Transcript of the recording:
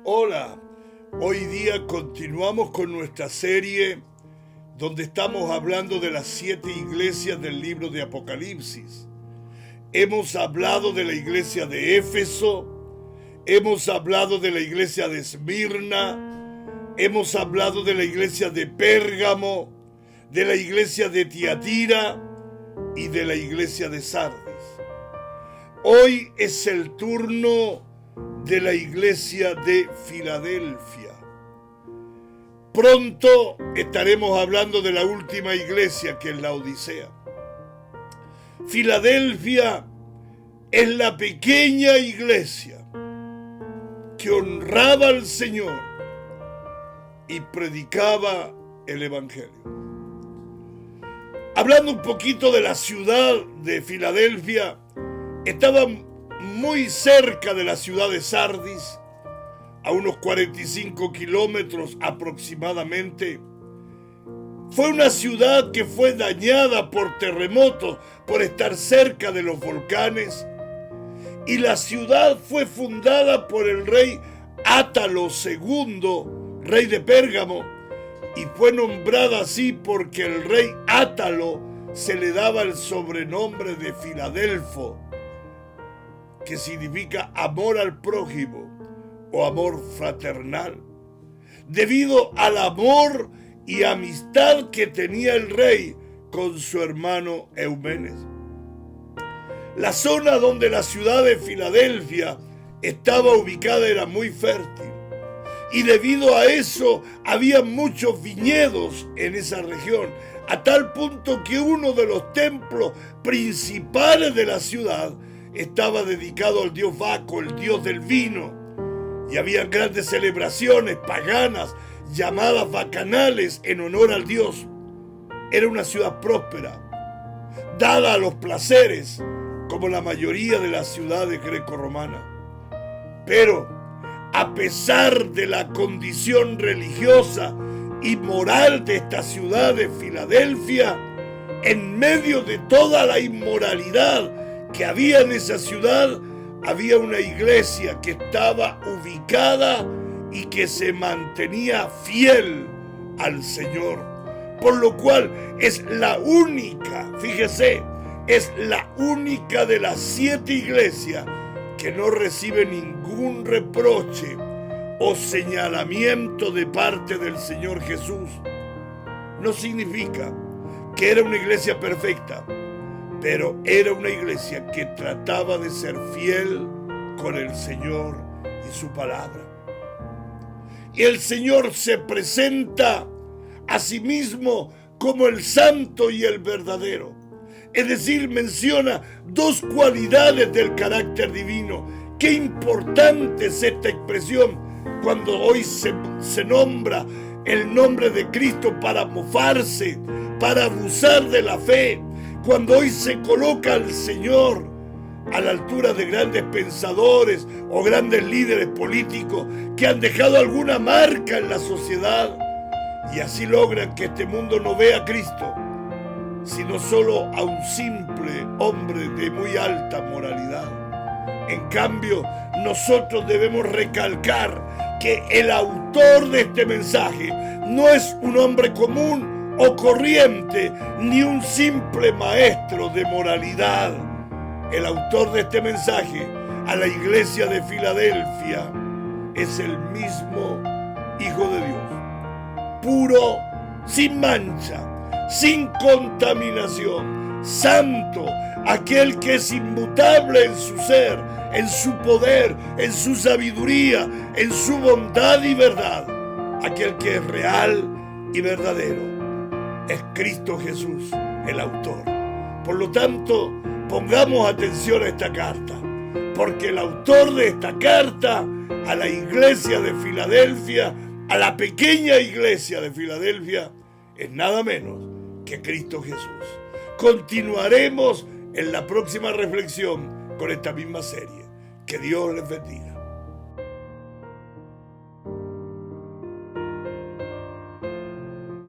Hola, hoy día continuamos con nuestra serie donde estamos hablando de las 7 iglesias del libro de Apocalipsis. Hemos hablado de la iglesia de Éfeso, hemos hablado de la iglesia de Esmirna, hemos hablado de la iglesia de Pérgamo, de la iglesia de Tiatira y de la iglesia de Sardis. Hoy es el turno de la iglesia de Filadelfia. Pronto estaremos hablando de la última iglesia, que es la Odisea. Filadelfia es la pequeña iglesia que honraba al Señor y predicaba el Evangelio. Hablando un poquito de la ciudad de Filadelfia, estaba muy cerca de la ciudad de Sardis, a unos 45 kilómetros aproximadamente. Fue una ciudad que fue dañada por terremotos, por estar cerca de los volcanes, y la ciudad fue fundada por el rey Átalo II, rey de Pérgamo, y fue nombrada así porque el rey Átalo se le daba el sobrenombre de Filadelfo, que significa amor al prójimo o amor fraternal, debido al amor y amistad que tenía el rey con su hermano Eumenes. La zona donde la ciudad de Filadelfia estaba ubicada era muy fértil, y debido a eso había muchos viñedos en esa región, a tal punto que uno de los templos principales de la ciudad estaba dedicado al dios Baco, el dios del vino, y había grandes celebraciones paganas llamadas bacanales en honor al dios. Era una ciudad próspera, dada a los placeres, como la mayoría de las ciudades grecorromanas. Pero, a pesar de la condición religiosa y moral de esta ciudad de Filadelfia, en medio de toda la inmoralidad que había en esa ciudad, había una iglesia que estaba ubicada y que se mantenía fiel al Señor, por lo cual es la única, fíjese, es la única de las 7 iglesias que no recibe ningún reproche o señalamiento de parte del Señor Jesús. No significa que era una iglesia perfecta, pero era una iglesia que trataba de ser fiel con el Señor y su palabra. Y el Señor se presenta a sí mismo como el santo y el verdadero. Es decir, menciona 2 cualidades del carácter divino. Qué importante es esta expresión cuando hoy se nombra el nombre de Cristo para mofarse, para abusar de la fe. Cuando hoy se coloca al Señor a la altura de grandes pensadores o grandes líderes políticos que han dejado alguna marca en la sociedad, y así logran que este mundo no vea a Cristo, sino solo a un simple hombre de muy alta moralidad. En cambio, nosotros debemos recalcar que el autor de este mensaje no es un hombre común o corriente, ni un simple maestro de moralidad. El autor de este mensaje a la iglesia de Filadelfia es el mismo Hijo de Dios, puro, sin mancha, sin contaminación, santo, aquel que es inmutable en su ser, en su poder, en su sabiduría, en su bondad y verdad, aquel que es real y verdadero. Es Cristo Jesús, el autor. Por lo tanto, pongamos atención a esta carta, porque el autor de esta carta a la iglesia de Filadelfia, a la pequeña iglesia de Filadelfia, es nada menos que Cristo Jesús. Continuaremos en la próxima reflexión con esta misma serie. Que Dios les bendiga.